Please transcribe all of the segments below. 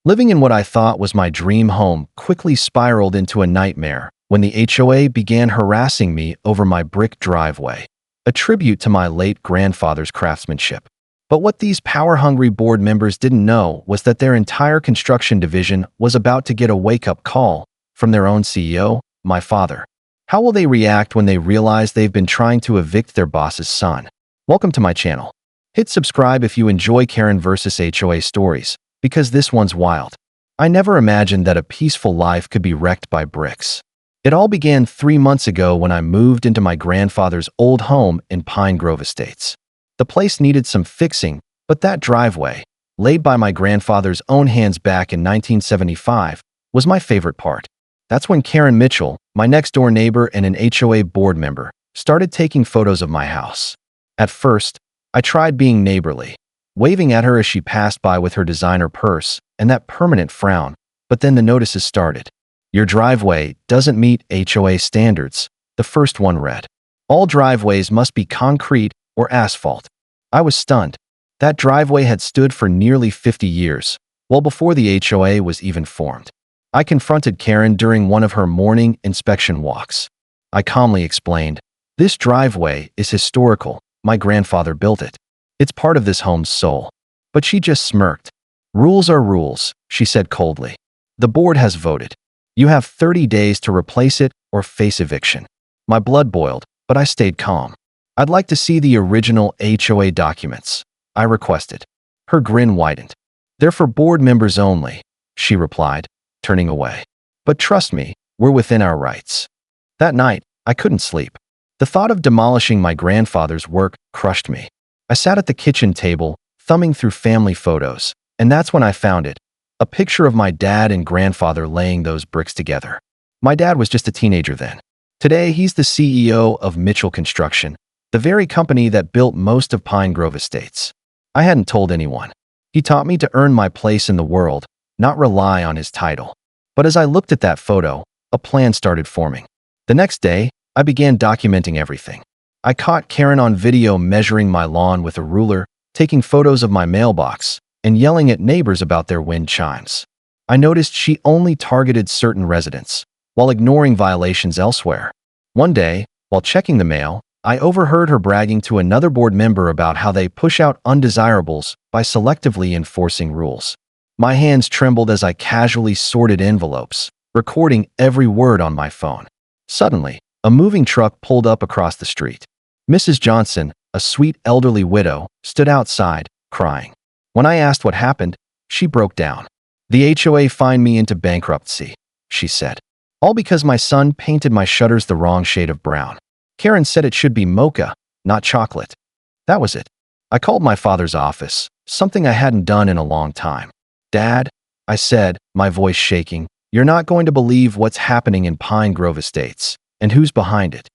Living in what I thought was my dream home quickly spiraled into a nightmare when the HOA began harassing me over my brick driveway, a tribute to my late grandfather's craftsmanship. But what these power-hungry board members didn't know was that their entire construction division was about to get a wake-up call from their own CEO, my father. How will they react when they realize they've been trying to evict their boss's son? Welcome to my channel. Hit subscribe if you enjoy Karen vs. HOA stories, because this one's wild. I never imagined that a peaceful life could be wrecked by bricks. It all began 3 months ago when I moved into my grandfather's old home in Pine Grove Estates. The place needed some fixing, but that driveway, laid by my grandfather's own hands back in 1975, was my favorite part. That's when Karen Mitchell, my next-door neighbor and an HOA board member, started taking photos of my house. At first, I tried being neighborly, waving at her as she passed by with her designer purse and that permanent frown, but then the notices started. "Your driveway doesn't meet HOA standards," the first one read. "All driveways must be concrete or asphalt." I was stunned. That driveway had stood for nearly 50 years, well before the HOA was even formed. I confronted Karen during one of her morning inspection walks. I calmly explained, "This driveway is historical. My grandfather built it. It's part of this home's soul." But she just smirked. "Rules are rules," she said coldly. "The board has voted. You have 30 days to replace it or face eviction." My blood boiled, but I stayed calm. "I'd like to see the original HOA documents," I requested. Her grin widened. "They're for board members only," she replied, turning away. "But trust me, we're within our rights." That night, I couldn't sleep. The thought of demolishing my grandfather's work crushed me. I sat at the kitchen table, thumbing through family photos, and that's when I found it, a picture of my dad and grandfather laying those bricks together. My dad was just a teenager then. Today, he's the CEO of Mitchell Construction, the very company that built most of Pine Grove Estates. I hadn't told anyone. He taught me to earn my place in the world, not rely on his title. But as I looked at that photo, a plan started forming. The next day, I began documenting everything. I caught Karen on video measuring my lawn with a ruler, taking photos of my mailbox, and yelling at neighbors about their wind chimes. I noticed she only targeted certain residents, while ignoring violations elsewhere. One day, while checking the mail, I overheard her bragging to another board member about how they push out undesirables by selectively enforcing rules. My hands trembled as I casually sorted envelopes, recording every word on my phone. Suddenly, a moving truck pulled up across the street. Mrs. Johnson, a sweet elderly widow, stood outside, crying. When I asked what happened, she broke down. "The HOA fined me into bankruptcy," she said. "All because my son painted my shutters the wrong shade of brown. Karen said it should be mocha, not chocolate." That was it. I called my father's office, something I hadn't done in a long time. "Dad," I said, my voice shaking, "you're not going to believe what's happening in Pine Grove Estates, and who's behind it."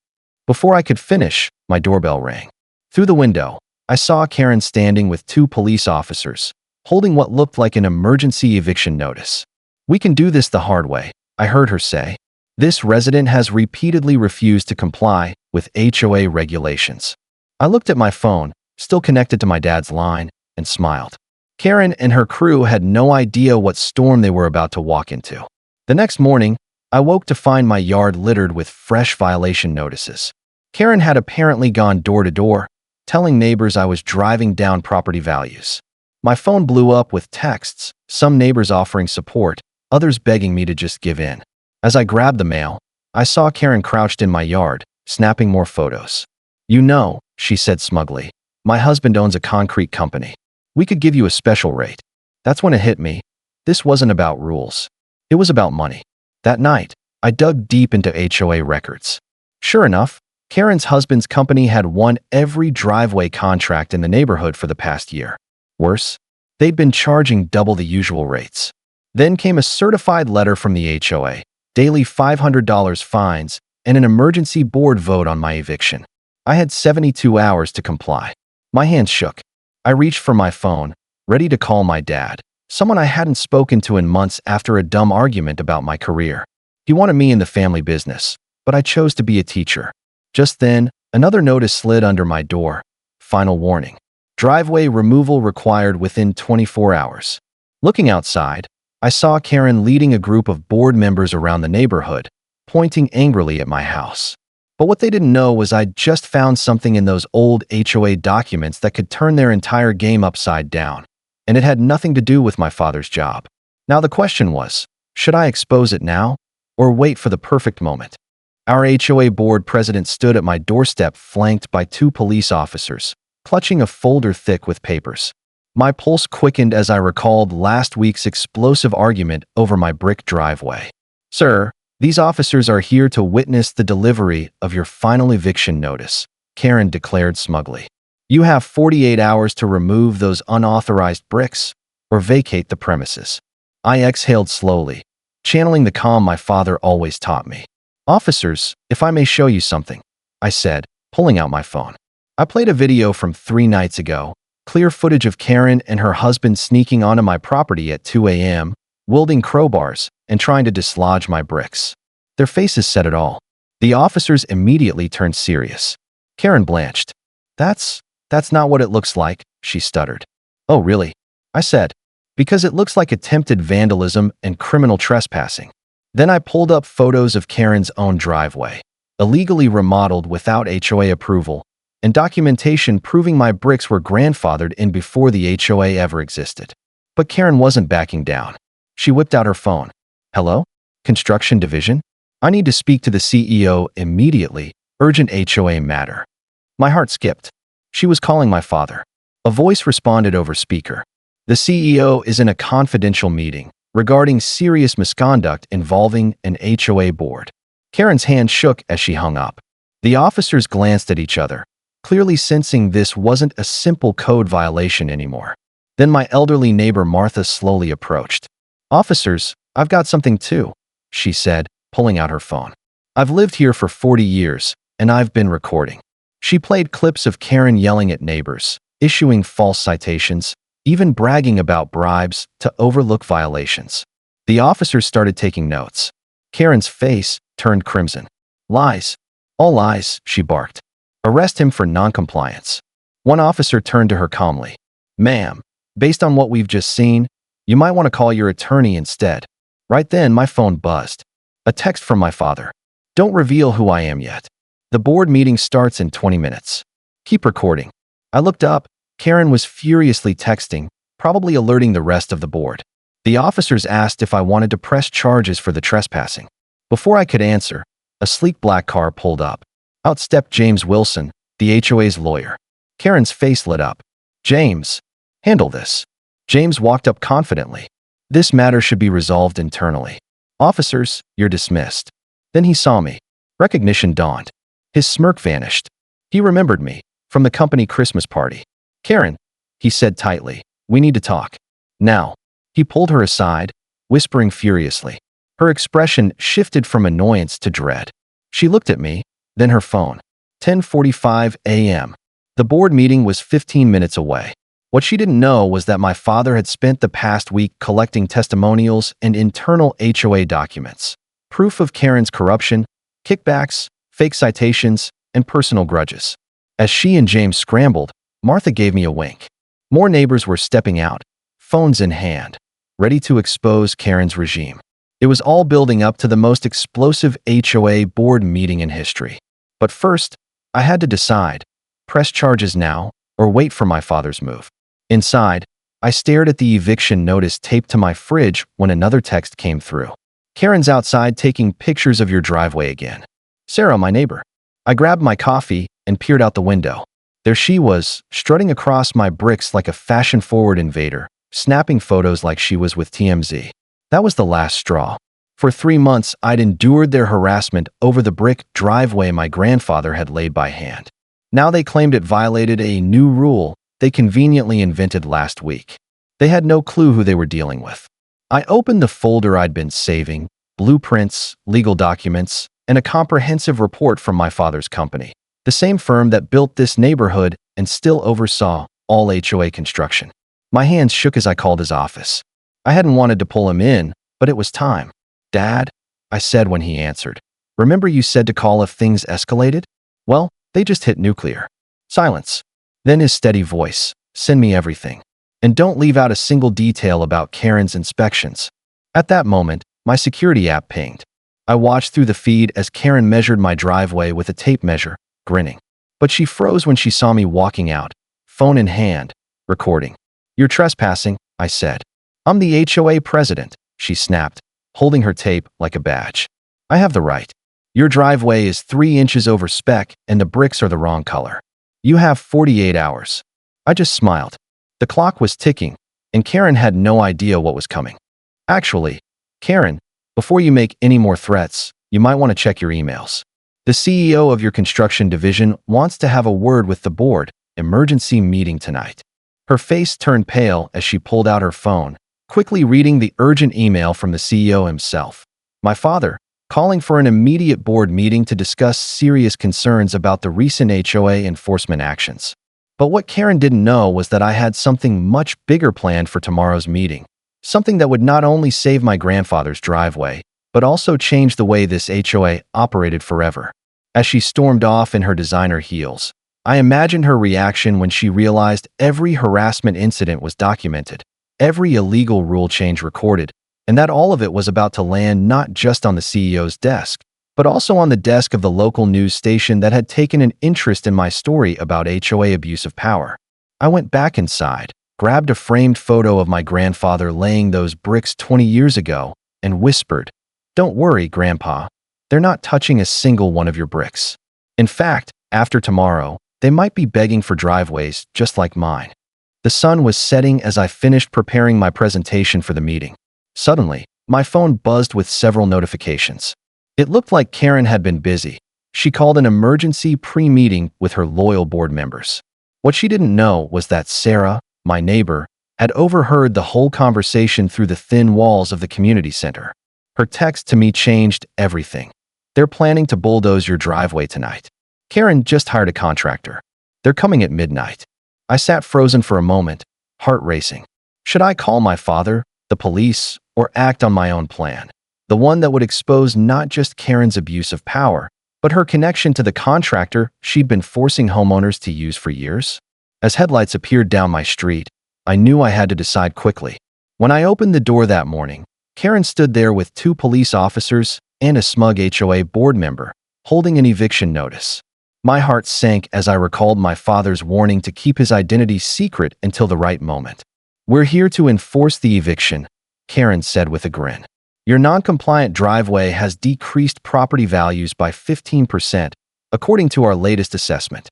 Before I could finish, my doorbell rang. Through the window, I saw Karen standing with 2 police officers, holding what looked like an emergency eviction notice. "We can do this the hard way," I heard her say. "This resident has repeatedly refused to comply with HOA regulations." I looked at my phone, still connected to my dad's line, and smiled. Karen and her crew had no idea what storm they were about to walk into. The next morning, I woke to find my yard littered with fresh violation notices. Karen had apparently gone door to door, telling neighbors I was driving down property values. My phone blew up with texts, some neighbors offering support, others begging me to just give in. As I grabbed the mail, I saw Karen crouched in my yard, snapping more photos. "You know," she said smugly, "my husband owns a concrete company. We could give you a special rate." That's when it hit me. This wasn't about rules. It was about money. That night, I dug deep into HOA records. Sure enough, Karen's husband's company had won every driveway contract in the neighborhood for the past year. Worse, they'd been charging double the usual rates. Then came a certified letter from the HOA, daily $500 fines, and an emergency board vote on my eviction. I had 72 hours to comply. My hands shook. I reached for my phone, ready to call my dad, someone I hadn't spoken to in months after a dumb argument about my career. He wanted me in the family business, but I chose to be a teacher. Just then, another notice slid under my door. Final warning. Driveway removal required within 24 hours. Looking outside, I saw Karen leading a group of board members around the neighborhood, pointing angrily at my house. But what they didn't know was I'd just found something in those old HOA documents that could turn their entire game upside down, and it had nothing to do with my father's job. Now the question was, should I expose it now, or wait for the perfect moment? Our HOA board president stood at my doorstep flanked by 2 police officers, clutching a folder thick with papers. My pulse quickened as I recalled last week's explosive argument over my brick driveway. "Sir, these officers are here to witness the delivery of your final eviction notice," Karen declared smugly. "You have 48 hours to remove those unauthorized bricks or vacate the premises." I exhaled slowly, channeling the calm my father always taught me. "Officers, if I may show you something," I said, pulling out my phone. I played a video from 3 nights ago, clear footage of Karen and her husband sneaking onto my property at 2 a.m., wielding crowbars and trying to dislodge my bricks. Their faces said it all. The officers immediately turned serious. Karen blanched. That's not what it looks like," she stuttered. "Oh, really?" I said, "because it looks like attempted vandalism and criminal trespassing." Then I pulled up photos of Karen's own driveway, illegally remodeled without HOA approval, and documentation proving my bricks were grandfathered in before the HOA ever existed. But Karen wasn't backing down. She whipped out her phone. "Hello? Construction Division? I need to speak to the CEO immediately. Urgent HOA matter." My heart skipped. She was calling my father. A voice responded over speaker. "The CEO is in a confidential meeting regarding serious misconduct involving an HOA board." Karen's hand shook as she hung up. The officers glanced at each other, clearly sensing this wasn't a simple code violation anymore. Then my elderly neighbor Martha slowly approached. "Officers, I've got something too," she said, pulling out her phone. "I've lived here for 40 years, and I've been recording." She played clips of Karen yelling at neighbors, issuing false citations, even bragging about bribes to overlook violations. The officers started taking notes. Karen's face turned crimson. "Lies. All lies," she barked. "Arrest him for noncompliance." One officer turned to her calmly. "Ma'am, based on what we've just seen, you might want to call your attorney instead." Right then, my phone buzzed. A text from my father. "Don't reveal who I am yet. The board meeting starts in 20 minutes. Keep recording." I looked up. Karen was furiously texting, probably alerting the rest of the board. The officers asked if I wanted to press charges for the trespassing. Before I could answer, a sleek black car pulled up. Out stepped James Wilson, the HOA's lawyer. Karen's face lit up. "James, handle this." James walked up confidently. "This matter should be resolved internally. Officers, you're dismissed." Then he saw me. Recognition dawned. His smirk vanished. He remembered me from the company Christmas party. "Karen," he said tightly, "we need to talk. Now." He pulled her aside, whispering furiously. Her expression shifted from annoyance to dread. She looked at me, then her phone. 10:45 a.m. The board meeting was 15 minutes away. What she didn't know was that my father had spent the past week collecting testimonials and internal HOA documents, proof of Karen's corruption, kickbacks, fake citations, and personal grudges. As she and James scrambled, Martha gave me a wink. More neighbors were stepping out, phones in hand, ready to expose Karen's regime. It was all building up to the most explosive HOA board meeting in history. But first, I had to decide, press charges now or wait for my father's move. Inside, I stared at the eviction notice taped to my fridge when another text came through. "Karen's outside taking pictures of your driveway again." Sarah, my neighbor. I grabbed my coffee and peered out the window. There she was, strutting across my bricks like a fashion-forward invader, snapping photos like she was with TMZ. That was the last straw. For 3 months, I'd endured their harassment over the brick driveway my grandfather had laid by hand. Now they claimed it violated a new rule they conveniently invented last week. They had no clue who they were dealing with. I opened the folder I'd been saving, blueprints, legal documents, and a comprehensive report from my father's company, the same firm that built this neighborhood and still oversaw all HOA construction. My hands shook as I called his office. I hadn't wanted to pull him in, but it was time. "Dad," I said when he answered, "remember you said to call if things escalated? Well, they just hit nuclear." Silence. Then his steady voice, "Send me everything. And don't leave out a single detail about Karen's inspections." At that moment, my security app pinged. I watched through the feed as Karen measured my driveway with a tape measure, grinning. But she froze when she saw me walking out, phone in hand, recording. "You're trespassing," I said. "I'm the HOA president," she snapped, holding her tape like a badge. "I have the right. Your driveway is 3 inches over spec and the bricks are the wrong color. You have 48 hours. I just smiled. The clock was ticking, and Karen had no idea what was coming. "Actually, Karen, before you make any more threats, you might want to check your emails. The CEO of your construction division wants to have a word with the board. Emergency meeting tonight." Her face turned pale as she pulled out her phone, quickly reading the urgent email from the CEO himself. My father, calling for an immediate board meeting to discuss serious concerns about the recent HOA enforcement actions. But what Karen didn't know was that I had something much bigger planned for tomorrow's meeting. Something that would not only save my grandfather's driveway, but also change the way this HOA operated forever. As she stormed off in her designer heels, I imagined her reaction when she realized every harassment incident was documented, every illegal rule change recorded, and that all of it was about to land not just on the CEO's desk, but also on the desk of the local news station that had taken an interest in my story about HOA abuse of power. I went back inside, grabbed a framed photo of my grandfather laying those bricks 20 years ago, and whispered, "Don't worry, Grandpa. They're not touching a single one of your bricks. In fact, after tomorrow, they might be begging for driveways just like mine." The sun was setting as I finished preparing my presentation for the meeting. Suddenly, my phone buzzed with several notifications. It looked like Karen had been busy. She called an emergency pre-meeting with her loyal board members. What she didn't know was that Sarah, my neighbor, had overheard the whole conversation through the thin walls of the community center. Her text to me changed everything. "They're planning to bulldoze your driveway tonight. Karen just hired a contractor. They're coming at midnight." I sat frozen for a moment, heart racing. Should I call my father, the police, or act on my own plan? The one that would expose not just Karen's abuse of power, but her connection to the contractor she'd been forcing homeowners to use for years? As headlights appeared down my street, I knew I had to decide quickly. When I opened the door that morning, Karen stood there with 2 police officers and a smug HOA board member, holding an eviction notice. My heart sank as I recalled my father's warning to keep his identity secret until the right moment. "We're here to enforce the eviction," Karen said with a grin. "Your non-compliant driveway has decreased property values by 15%, according to our latest assessment."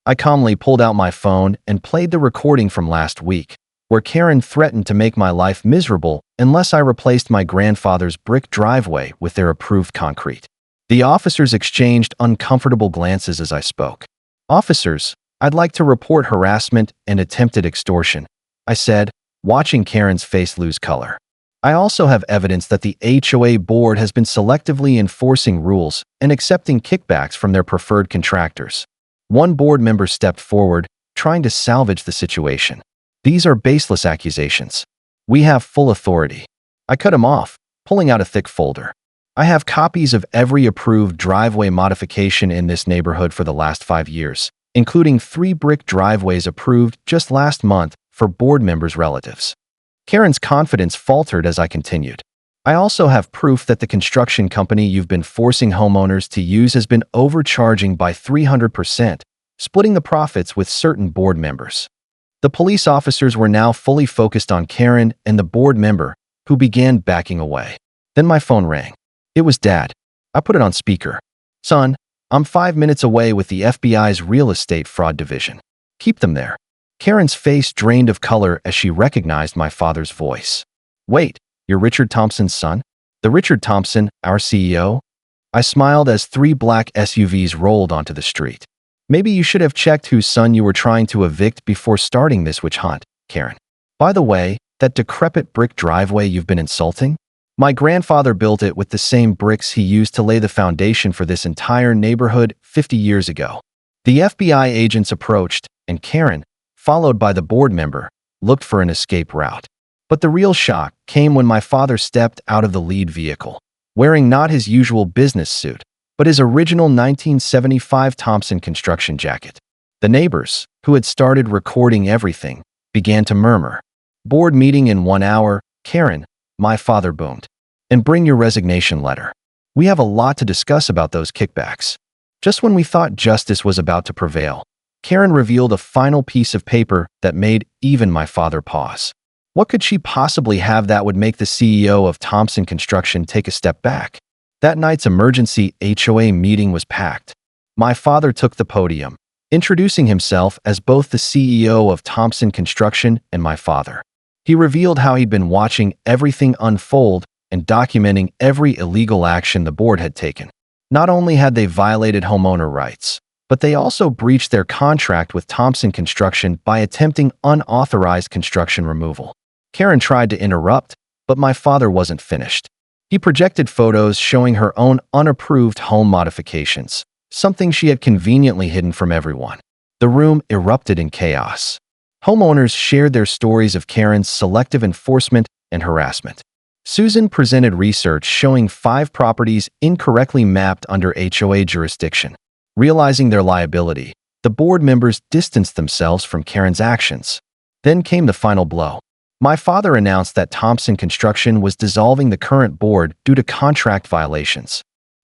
I calmly pulled out my phone and played the recording from last week, where Karen threatened to make my life miserable unless I replaced my grandfather's brick driveway with their approved concrete. The officers exchanged uncomfortable glances as I spoke. "Officers, I'd like to report harassment and attempted extortion," I said, watching Karen's face lose color. "I also have evidence that the HOA board has been selectively enforcing rules and accepting kickbacks from their preferred contractors." One board member stepped forward, trying to salvage the situation. "These are baseless accusations. We have full authority." I cut him off, pulling out a thick folder. "I have copies of every approved driveway modification in this neighborhood for the last 5 years, including 3 brick driveways approved just last month for board members' relatives." Karen's confidence faltered as I continued. "I also have proof that the construction company you've been forcing homeowners to use has been overcharging by 300%, splitting the profits with certain board members." The police officers were now fully focused on Karen and the board member, who began backing away. Then my phone rang. It was Dad. I put it on speaker. "Son, I'm 5 minutes away with the FBI's real estate fraud division. Keep them there." Karen's face drained of color as she recognized my father's voice. "Wait, you're Richard Thompson's son? The Richard Thompson, our CEO?" I smiled as 3 black SUVs rolled onto the street. "Maybe you should have checked whose son you were trying to evict before starting this witch hunt, Karen. By the way, that decrepit brick driveway you've been insulting? My grandfather built it with the same bricks he used to lay the foundation for this entire neighborhood 50 years ago." The FBI agents approached, and Karen, followed by the board member, looked for an escape route. But the real shock came when my father stepped out of the lead vehicle, wearing not his usual business suit, but his original 1975 Thompson construction jacket. The neighbors, who had started recording everything, began to murmur. "Board meeting in 1 hour, Karen. My father boomed. And bring your resignation letter. We have a lot to discuss about those kickbacks. Just when we thought justice was about to prevail, Karen revealed a final piece of paper that made even my father pause. What could she possibly have that would make the CEO of Thompson Construction take a step back? That night's emergency HOA meeting was packed. My father took the podium, introducing himself as both the CEO of Thompson Construction and my father. He revealed how he'd been watching everything unfold and documenting every illegal action the board had taken. Not only had they violated homeowner rights, but they also breached their contract with Thompson Construction by attempting unauthorized construction removal. Karen tried to interrupt, but my father wasn't finished. He projected photos showing her own unapproved home modifications, something she had conveniently hidden from everyone. The room erupted in chaos. Homeowners shared their stories of Karen's selective enforcement and harassment. Susan presented research showing 5 properties incorrectly mapped under HOA jurisdiction. Realizing their liability, the board members distanced themselves from Karen's actions. Then came the final blow. My father announced that Thompson Construction was dissolving the current board due to contract violations.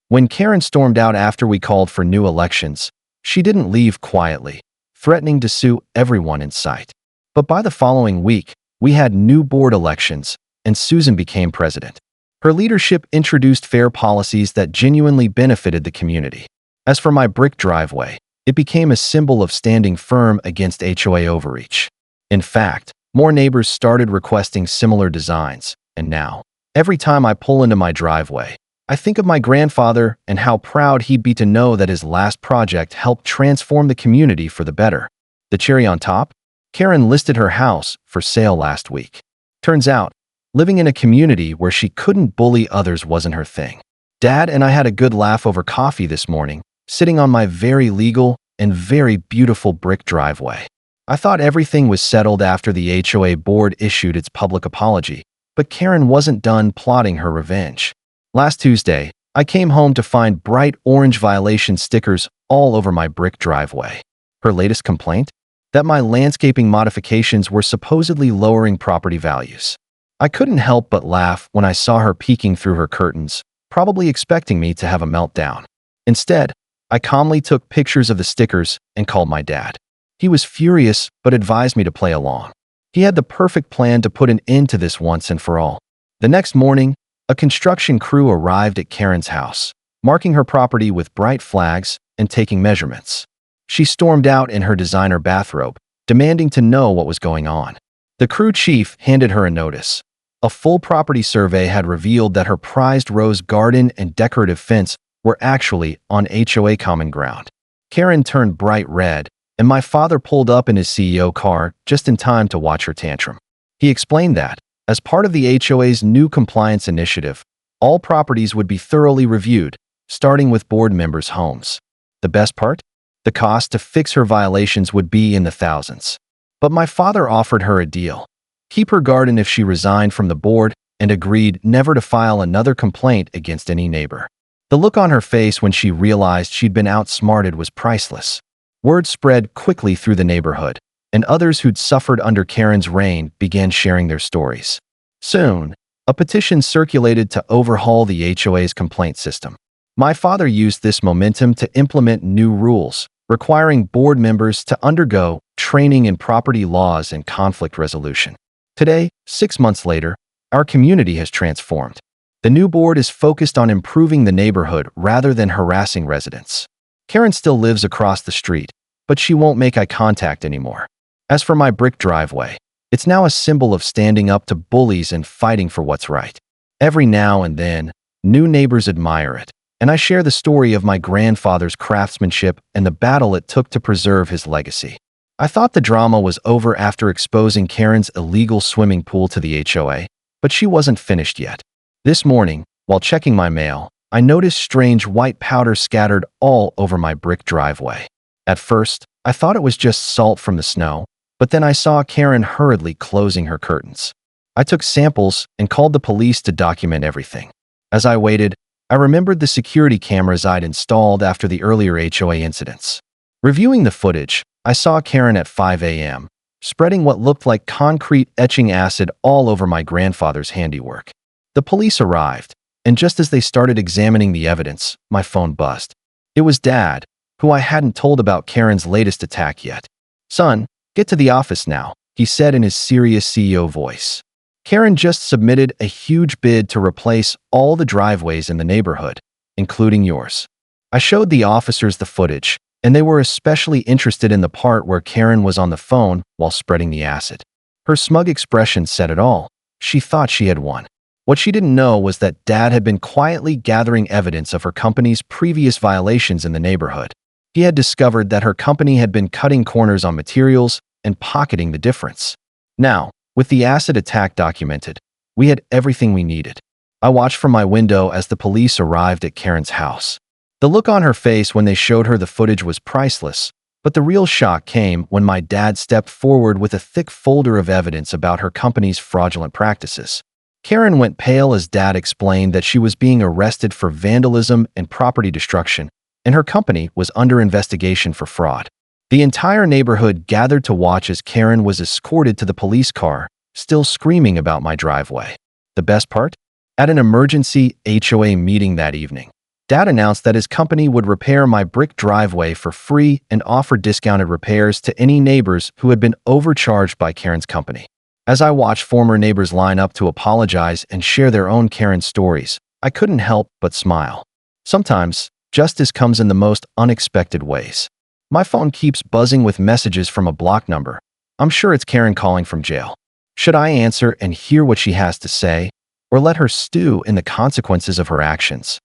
When Karen stormed out after we called for new elections, she didn't leave quietly, threatening to sue everyone in sight. But by the following week, we had new board elections, and Susan became president. Her leadership introduced fair policies that genuinely benefited the community. As for my brick driveway, it became a symbol of standing firm against HOA overreach. In fact, more neighbors started requesting similar designs, and now, every time I pull into my driveway, I think of my grandfather and how proud he'd be to know that his last project helped transform the community for the better. The cherry on top? Karen listed her house for sale last week. Turns out, living in a community where she couldn't bully others wasn't her thing. Dad and I had a good laugh over coffee this morning, sitting on my very legal and very beautiful brick driveway. I thought everything was settled after the HOA board issued its public apology, but Karen wasn't done plotting her revenge. Last Tuesday, I came home to find bright orange violation stickers all over my brick driveway. Her latest complaint? That my landscaping modifications were supposedly lowering property values. I couldn't help but laugh when I saw her peeking through her curtains, probably expecting me to have a meltdown. Instead, I calmly took pictures of the stickers and called my dad. He was furious but advised me to play along. He had the perfect plan to put an end to this once and for all. The next morning, a construction crew arrived at Karen's house, marking her property with bright flags and taking measurements. She stormed out in her designer bathrobe, demanding to know what was going on. The crew chief handed her a notice. A full property survey had revealed that her prized rose garden and decorative fence were actually on HOA common ground. Karen turned bright red, and my father pulled up in his CEO car just in time to watch her tantrum. He explained that, as part of the HOA's new compliance initiative, all properties would be thoroughly reviewed, starting with board members' homes. The best part? The cost to fix her violations would be in the thousands. But my father offered her a deal. Keep her garden if she resigned from the board and agreed never to file another complaint against any neighbor. The look on her face when she realized she'd been outsmarted was priceless. Word spread quickly through the neighborhood, and others who'd suffered under Karen's reign began sharing their stories. Soon, a petition circulated to overhaul the HOA's complaint system. My father used this momentum to implement new rules, requiring board members to undergo training in property laws and conflict resolution. Today, 6 months later, our community has transformed. The new board is focused on improving the neighborhood rather than harassing residents. Karen still lives across the street, but she won't make eye contact anymore. As for my brick driveway, it's now a symbol of standing up to bullies and fighting for what's right. Every now and then, new neighbors admire it, and I share the story of my grandfather's craftsmanship and the battle it took to preserve his legacy. I thought the drama was over after exposing Karen's illegal swimming pool to the HOA, but she wasn't finished yet. This morning, while checking my mail, I noticed strange white powder scattered all over my brick driveway. At first, I thought it was just salt from the snow, but then I saw Karen hurriedly closing her curtains. I took samples and called the police to document everything. As I waited, I remembered the security cameras I'd installed after the earlier HOA incidents. Reviewing the footage, I saw Karen at 5 a.m., spreading what looked like concrete etching acid all over my grandfather's handiwork. The police arrived, and just as they started examining the evidence, my phone buzzed. It was Dad, who I hadn't told about Karen's latest attack yet. "Son, get to the office now," he said in his serious CEO voice. "Karen just submitted a huge bid to replace all the driveways in the neighborhood, including yours." I showed the officers the footage, and they were especially interested in the part where Karen was on the phone while spreading the acid. Her smug expression said it all. She thought she had won. What she didn't know was that Dad had been quietly gathering evidence of her company's previous violations in the neighborhood. He had discovered that her company had been cutting corners on materials and pocketing the difference. Now, with the acid attack documented, we had everything we needed. I watched from my window as the police arrived at Karen's house. The look on her face when they showed her the footage was priceless, but the real shock came when my dad stepped forward with a thick folder of evidence about her company's fraudulent practices. Karen went pale as Dad explained that she was being arrested for vandalism and property destruction, and her company was under investigation for fraud. The entire neighborhood gathered to watch as Karen was escorted to the police car, still screaming about my driveway. The best part? At an emergency HOA meeting that evening, Dad announced that his company would repair my brick driveway for free and offer discounted repairs to any neighbors who had been overcharged by Karen's company. As I watched former neighbors line up to apologize and share their own Karen stories, I couldn't help but smile. Sometimes, justice comes in the most unexpected ways. My phone keeps buzzing with messages from a block number. I'm sure it's Karen calling from jail. Should I answer and hear what she has to say, or let her stew in the consequences of her actions?